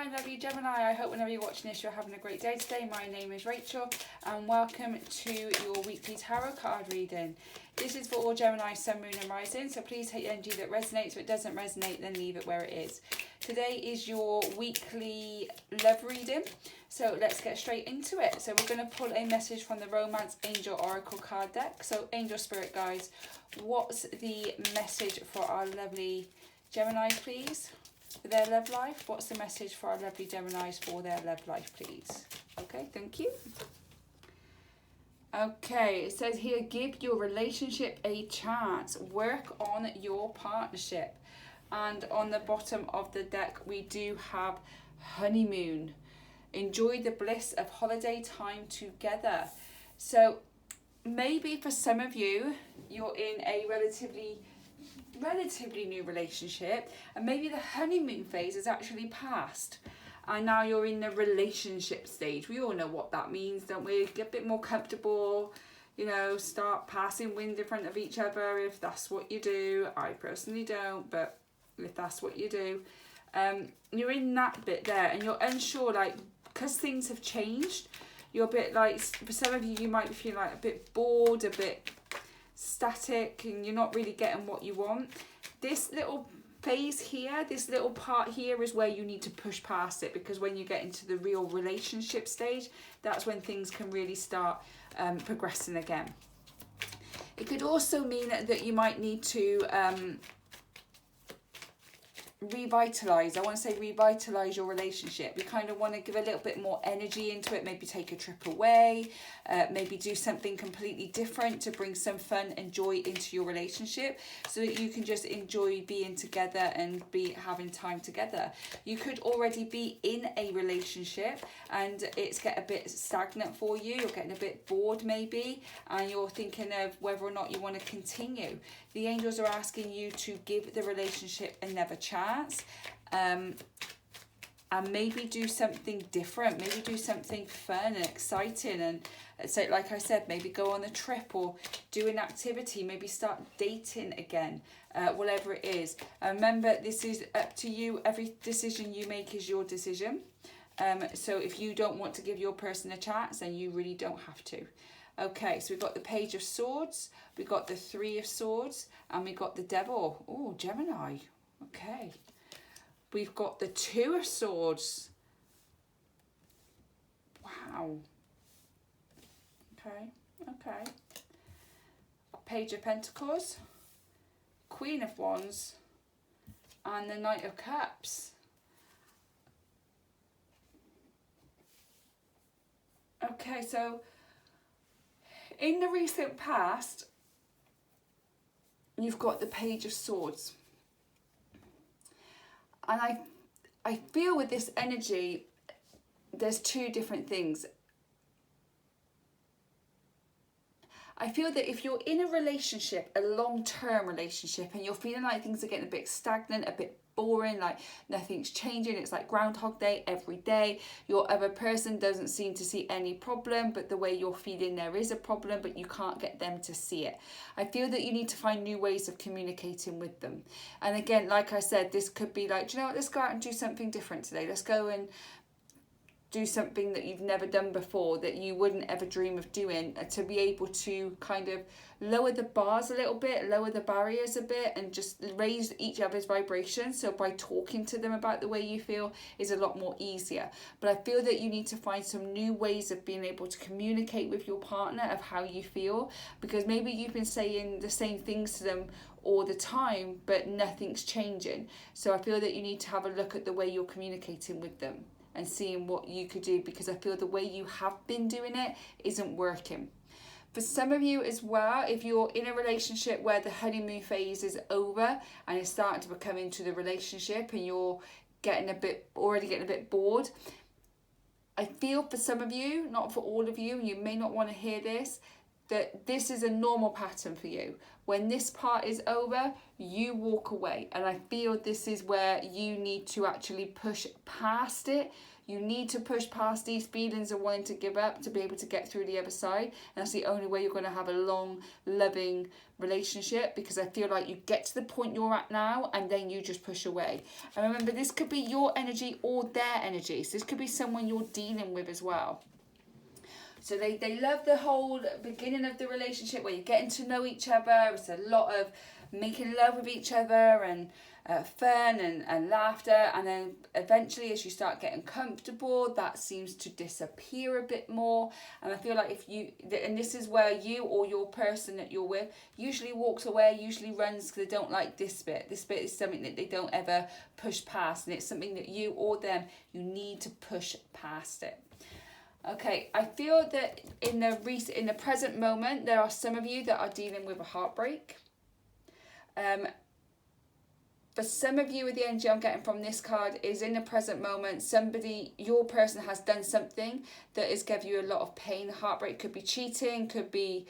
my lovely Gemini. I hope whenever you're watching this you're having a great day today. My name is Rachel and welcome to your weekly tarot card reading. This is for all Gemini, Sun, Moon and Rising, so please take the energy that resonates. If it doesn't resonate, then leave it where it is. Today is your weekly love reading, so let's get straight into it. So we're going to pull a message from the Romance Angel Oracle card deck. So Angel Spirit Guides, what's the message for our lovely Gemini, please? For their love life, what's the message for our lovely Geminis for their love life, please? Okay, thank you. Okay, it says here, give your relationship a chance. Work on your partnership. And on the bottom of the deck, we do have honeymoon. Enjoy the bliss of holiday time together. So maybe for some of you, you're in a relatively new relationship, and maybe the honeymoon phase has actually passed and now you're in the relationship stage. We all know what that means, don't we? Get a bit more comfortable, you know, start passing wind in front of each other if that's what you do. I personally don't, but if that's what you do, you're in that bit there and you're unsure, like, because things have changed, you're a bit like, for some of you, you might be feeling like a bit bored, a bit static, and you're not really getting what you want. This little phase here, this little part here is where you need to push past it, because when you get into the real relationship stage, that's when things can really start progressing again. It could also mean that you might need to revitalize. I want to say revitalize your relationship. You kind of want to give a little bit more energy into it, maybe take a trip away, maybe do something completely different to bring some fun and joy into your relationship so that you can just enjoy being together and be having time together. You could already be in a relationship and it's getting a bit stagnant for you. You're getting a bit bored maybe, and you're thinking of whether or not you want to continue. The angels are asking you to give the relationship another chance, and maybe do something different, maybe do something fun and exciting, and so like I said, maybe go on a trip or do an activity, maybe start dating again, whatever it is. Remember, this is up to you. Every decision you make is your decision. So if you don't want to give your person a chance, then you really don't have to. Okay, so we've got the Page of Swords, we've got the Three of Swords, and we've got the Devil. Oh, Gemini. Okay. We've got the Two of Swords. Wow. Okay. Page of Pentacles, Queen of Wands, and the Knight of Cups. Okay, so in the recent past, you've got the Page of Swords. And I feel with this energy, there's two different things. I feel that if you're in a relationship, a long-term relationship, and you're feeling like things are getting a bit stagnant, a bit boring, like nothing's changing, it's like Groundhog Day every day, your other person doesn't seem to see any problem, but the way you're feeling there is a problem, but you can't get them to see it. I feel that you need to find new ways of communicating with them. And again, like I said, this could be like, do you know what, let's go out and do something different today. Let's go and do something that you've never done before, that you wouldn't ever dream of doing, to be able to kind of lower the bars a little bit, lower the barriers a bit, and just raise each other's vibrations. So by talking to them about the way you feel is a lot more easier. But I feel that you need to find some new ways of being able to communicate with your partner of how you feel, because maybe you've been saying the same things to them all the time, but nothing's changing. So I feel that you need to have a look at the way you're communicating with them and seeing what you could do, because I feel the way you have been doing it isn't working. For some of you as well, if you're in a relationship where the honeymoon phase is over and it's starting to become into the relationship and you're already getting a bit bored, I feel for some of you, not for all of you, you may not want to hear this, that this is a normal pattern for you. When this part is over, you walk away. And I feel this is where you need to actually push past it. You need to push past these feelings of wanting to give up to be able to get through the other side. And that's the only way you're going to have a long, loving relationship, because I feel like you get to the point you're at now and then you just push away. And remember, this could be your energy or their energy. So this could be someone you're dealing with as well. So they love the whole beginning of the relationship where you're getting to know each other. It's a lot of making love with each other and fun and laughter. And then eventually, as you start getting comfortable, that seems to disappear a bit more. And I feel like if you, and this is where you or your person that you're with usually walks away, usually runs, because they don't like this bit. This bit is something that they don't ever push past. And it's something that you or them, you need to push past it. Okay, I feel that in the present moment, there are some of you that are dealing with a heartbreak. For some of you, with the energy I'm getting from this card is in the present moment, somebody, your person has done something that is giving you a lot of pain. Heartbreak could be cheating, it could be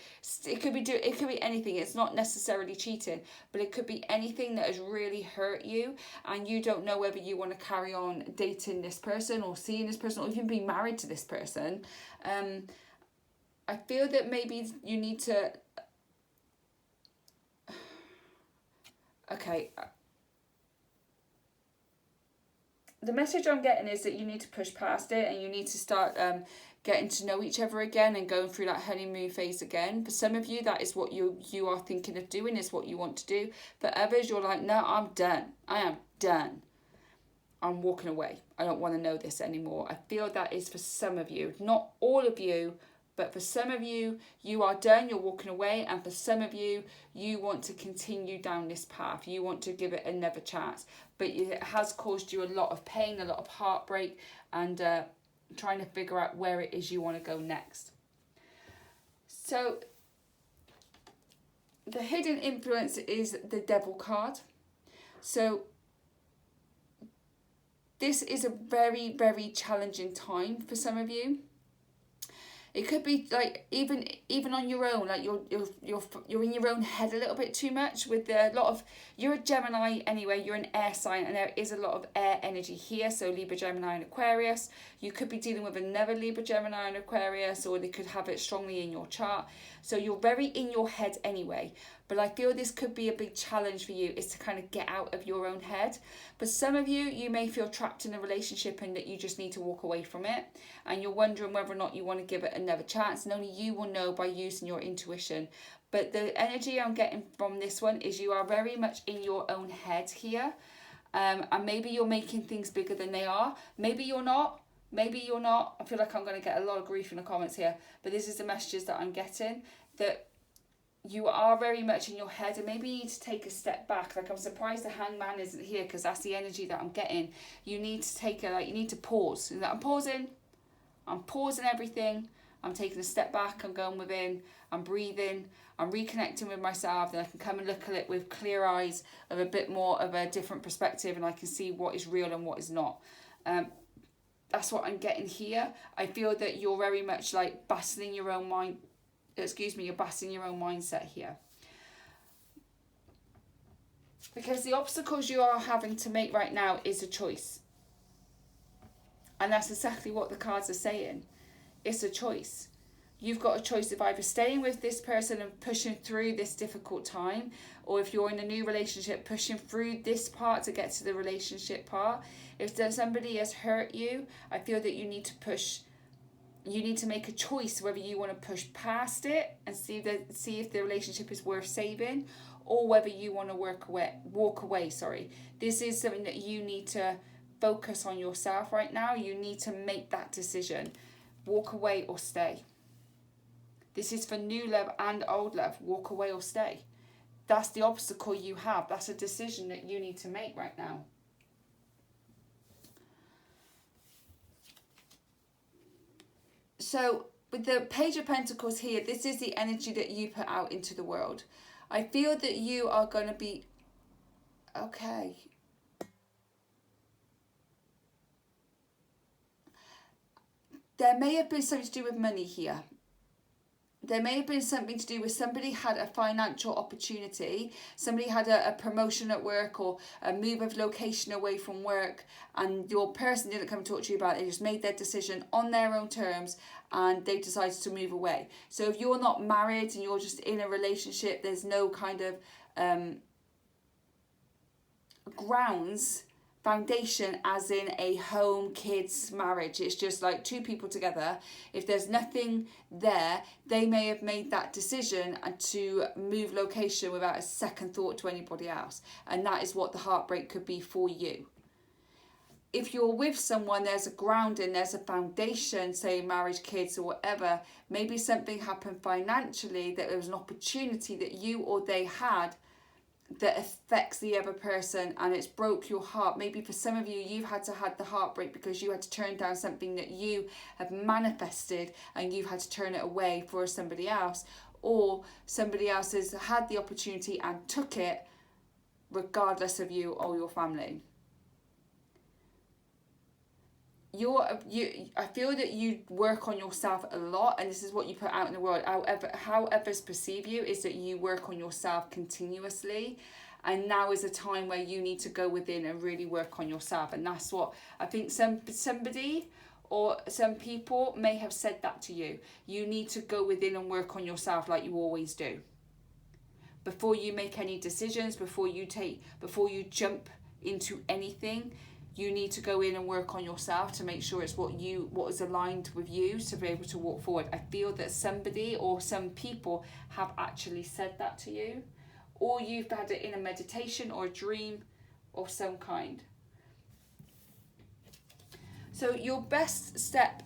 anything. It's not necessarily cheating, but it could be anything that has really hurt you, and you don't know whether you want to carry on dating this person or seeing this person or even being married to this person. I feel that maybe you need to. Okay. The message I'm getting is that you need to push past it and you need to start getting to know each other again and going through that honeymoon phase again. For some of you, that is what you are thinking of doing, is what you want to do. For others, you're like, no, I'm done. I am done. I'm walking away. I don't want to know this anymore. I feel that is for some of you. Not all of you, but for some of you, you are done, you're walking away. And for some of you, you want to continue down this path. You want to give it another chance. But it has caused you a lot of pain, a lot of heartbreak, and trying to figure out where it is you want to go next. So the hidden influence is the Devil card. So this is a very, very challenging time for some of you. It could be like even on your own, like you're in your own head a little bit too much with a lot of, you're a Gemini anyway, you're an air sign, and there is a lot of air energy here. So Libra, Gemini and Aquarius. You could be dealing with another Libra, Gemini and Aquarius, or they could have it strongly in your chart. So you're very in your head anyway. But I feel this could be a big challenge for you, is to kind of get out of your own head. For some of you, you may feel trapped in a relationship and that you just need to walk away from it. And you're wondering whether or not you want to give it another chance. And only you will know by using your intuition. But the energy I'm getting from this one is you are very much in your own head here. And maybe you're making things bigger than they are. Maybe you're not. Maybe you're not. I feel like I'm going to get a lot of grief in the comments here. But this is the messages that I'm getting. That you are very much in your head, and maybe you need to take a step back. Like, I'm surprised the Hangman isn't here, because that's the energy that I'm getting. You need to take you need to pause. And I'm pausing everything. I'm taking a step back. I'm going within. I'm breathing. I'm reconnecting with myself. Then I can come and look at it with clear eyes, of a bit more of a different perspective, and I can see what is real and what is not. That's what I'm getting here. I feel that you're very much like battling your own mind. You're battling your own mindset here. Because the obstacles you are having to make right now is a choice. And that's exactly what the cards are saying. It's a choice. You've got a choice of either staying with this person and pushing through this difficult time, or if you're in a new relationship, pushing through this part to get to the relationship part. If somebody has hurt you, I feel that you need to push. You need to make a choice whether you want to push past it and see if the relationship is worth saving, or whether you want to walk away. This is something that you need to focus on yourself right now. You need to make that decision. Walk away or stay. This is for new love and old love. Walk away or stay. That's the obstacle you have. That's a decision that you need to make right now. So with the Page of Pentacles here, this is the energy that you put out into the world. I feel that you are going to be okay. There may have been something to do with money here. there may have been something to do with somebody had a financial opportunity, somebody had a promotion at work or a move of location away from work, and your person didn't come and talk to you about it. They just made their decision on their own terms and they decided to move away. So if you're not married and you're just in a relationship, there's no kind of grounds, foundation as in a home, kids, marriage. It's just like two people together. If there's nothing there, they may have made that decision and to move location without a second thought to anybody else, and that is what the heartbreak could be for you. If you're with someone, there's a grounding, there's a foundation, say marriage, kids, or whatever. Maybe something happened financially, that there was an opportunity that you or they had that affects the other person, and it's broke your heart. Maybe for some of you, you've had to have the heartbreak because you had to turn down something that you have manifested and you've had to turn it away for somebody else, or somebody else has had the opportunity and took it regardless of you or your family. I feel that you work on yourself a lot, and this is what you put out in the world. How others perceive you is that you work on yourself continuously, and now is a time where you need to go within and really work on yourself. And that's what I think somebody or some people may have said that to you. You need to go within and work on yourself like you always do. Before you make any decisions, before you jump into anything, you need to go in and work on yourself to make sure it's what is aligned with you to be able to walk forward. I feel that somebody or some people have actually said that to you, or you've had it in a meditation or a dream of some kind. So your best step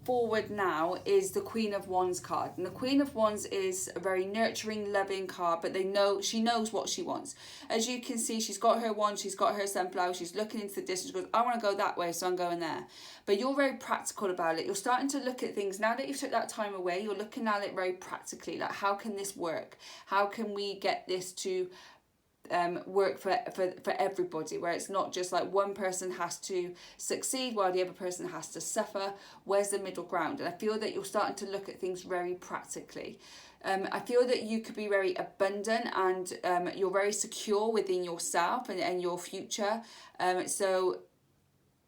forward now is the Queen of Wands card, and the Queen of Wands is a very nurturing, loving card, but she knows what she wants. As you can see, she's got her wand, she's got her sunflower, she's looking into the distance, goes, I want to go that way, so I'm going there. But you're very practical about it. You're starting to look at things now that you've took that time away. You're looking at it very practically, like how can this work? How can we get this to work for everybody, where it's not just like one person has to succeed while the other person has to suffer. Where's the middle ground? And I feel that you're starting to look at things very practically. I feel that you could be very abundant, and you're very secure within yourself and your future. So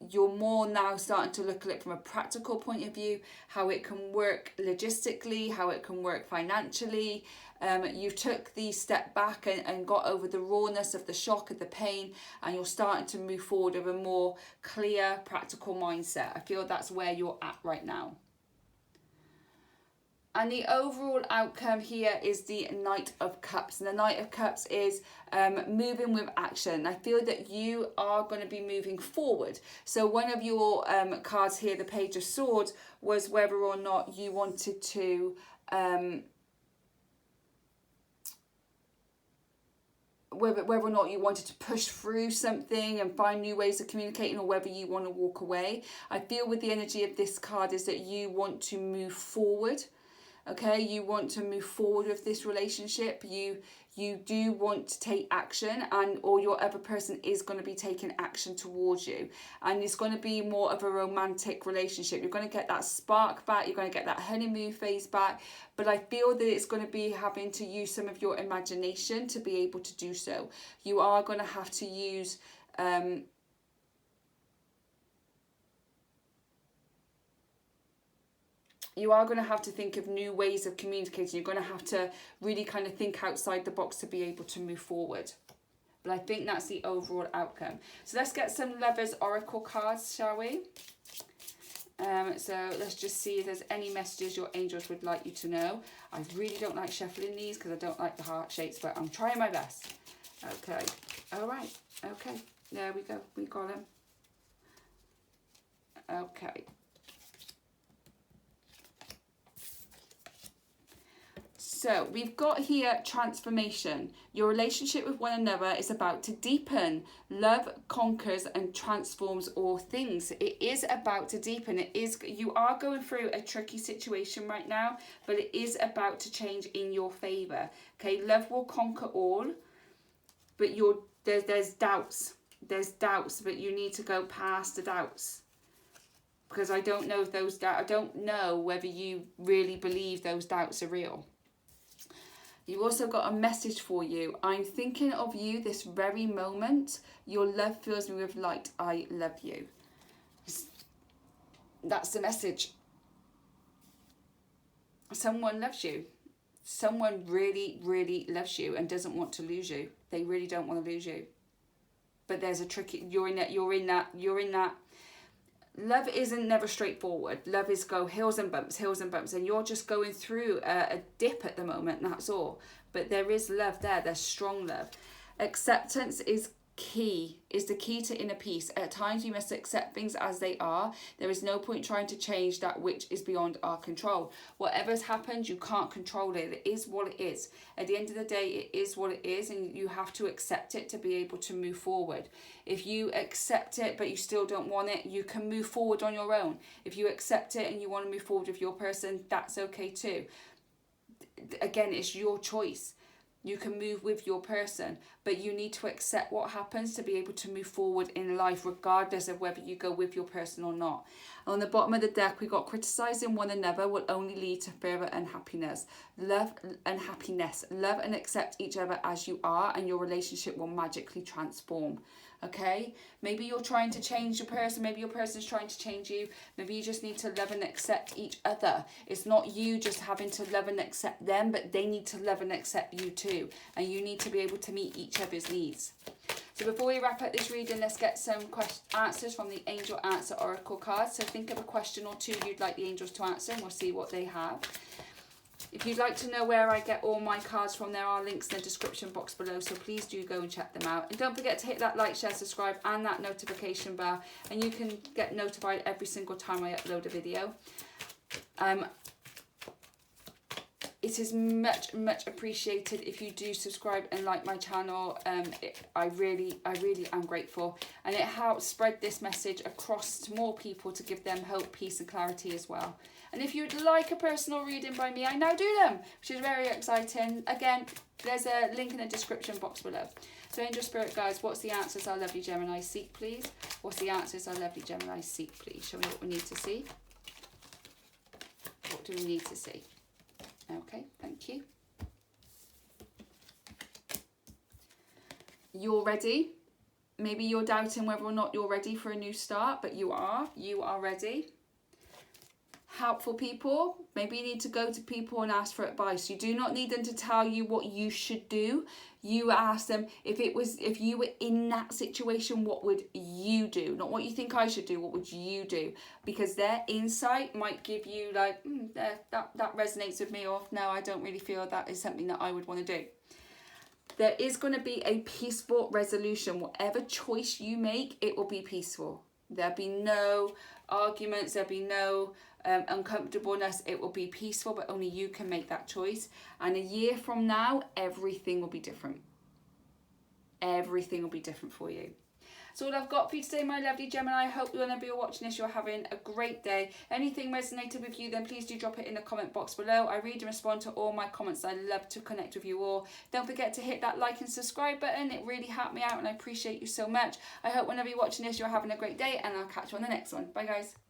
you're more now starting to look at it from a practical point of view, how it can work logistically, how it can work financially. You took the step back and got over the rawness of the shock, of the pain, and you're starting to move forward with a more clear, practical mindset. I feel that's where you're at right now. And the overall outcome here is the Knight of Cups. And the Knight of Cups is moving with action. I feel that you are going to be moving forward. So one of your cards here, the Page of Swords, was whether or not you wanted to whether or not you wanted to push through something and find new ways of communicating, or whether you want to walk away. I feel with the energy of this card is that you want to move forward. Okay, you want to move forward with this relationship. You do want to take action, and or your other person is going to be taking action towards you, and it's going to be more of a romantic relationship. You're going to get that spark back, you're going to get that honeymoon phase back, but I feel that it's going to be having to use some of your imagination to be able to do so. You are going to have to use you are going to have to think of new ways of communicating. You're going to have to really kind of think outside the box to be able to move forward. But I think that's the overall outcome. So let's get some Lovers Oracle cards, shall we? So let's just see if there's any messages your angels would like you to know. I really don't like shuffling these because I don't like the heart shapes, but I'm trying my best. Okay. All right. Okay. There we go. We got them. Okay. So we've got here transformation. Your relationship with one another is about to deepen. Love conquers and transforms all things. It is about to deepen. You are going through a tricky situation right now, but it is about to change in your favor. Okay, love will conquer all, but there's doubts. There's doubts, but you need to go past the doubts. because I don't know if those I don't know whether you really believe those doubts are real. You've also got a message for you. I'm thinking of you this very moment. Your love fills me with light. I love you. That's the message. Someone loves you. Someone really, really loves you and doesn't want to lose you. They really don't want to lose you. But there's a tricky, you're in that. Love isn't never straightforward. Love is go hills and bumps, and you're just going through a dip at the moment, that's all. But there is love there, there's strong love. Acceptance is the key to inner peace. At times we must accept things as they are. There is no point trying to change that which is beyond our control. Whatever's happened, you can't control it. It is what it is. At the end of the day, it is what it is, and you have to accept it to be able to move forward. If you accept it but you still don't want it, you can move forward on your own. If you accept it and you want to move forward with your person, that's okay too. Again, it's your choice. You can move with your person, but you need to accept what happens to be able to move forward in life, regardless of whether you go with your person or not. On the bottom of the deck, we got criticizing one another will only lead to further unhappiness. Love and happiness. Love and accept each other as you are, and your relationship will magically transform. Okay, maybe you're trying to change your person, maybe your person's trying to change you, maybe you just need to love and accept each other. It's not you just having to love and accept them, but they need to love and accept you too, and you need to be able to meet each other's needs. So before we wrap up this reading, let's get some answers from the Angel Answer Oracle cards. So think of a question or two you'd like the angels to answer, and we'll see what they have. If you'd like to know where I get all my cards from, there are links in the description box below, so please do go and check them out. And don't forget to hit that like, share, subscribe and that notification bell, and you can get notified every single time I upload a video. It is much, much appreciated if you do subscribe and like my channel. I really am grateful, and it helps spread this message across to more people to give them hope, peace and clarity as well. And if you'd like a personal reading by me, I now do them, which is very exciting. Again, there's a link in the description box below. So Angel Spirit Guides, what's the answers our lovely Gemini seek, please? What's the answers our lovely Gemini seek, please? Show me what we need to see. What do we need to see? Okay, thank you. You're ready. Maybe you're doubting whether or not you're ready for a new start, but you are ready. Helpful people, maybe you need to go to people and ask for advice. You do not need them to tell you what you should do. You ask them, if you were in that situation, what would you do? Not what you think I should do, what would you do? Because their insight might give you like, that resonates with me, or no, I don't really feel that is something that I would want to do. There is going to be a peaceful resolution. Whatever choice you make, it will be peaceful. There'll be no arguments, there'll be no uncomfortableness. It will be peaceful, but only you can make that choice. And a year from now, everything will be different. Everything will be different for you. That's all I've got for you today, my lovely Gemini. I hope whenever you're watching this, you're having a great day. Anything resonated with you, then please do drop it in the comment box below. I read and respond to all my comments. I love to connect with you all. Don't forget to hit that like and subscribe button. It really helped me out, and I appreciate you so much. I hope whenever you're watching this, you're having a great day, and I'll catch you on the next one. Bye, guys.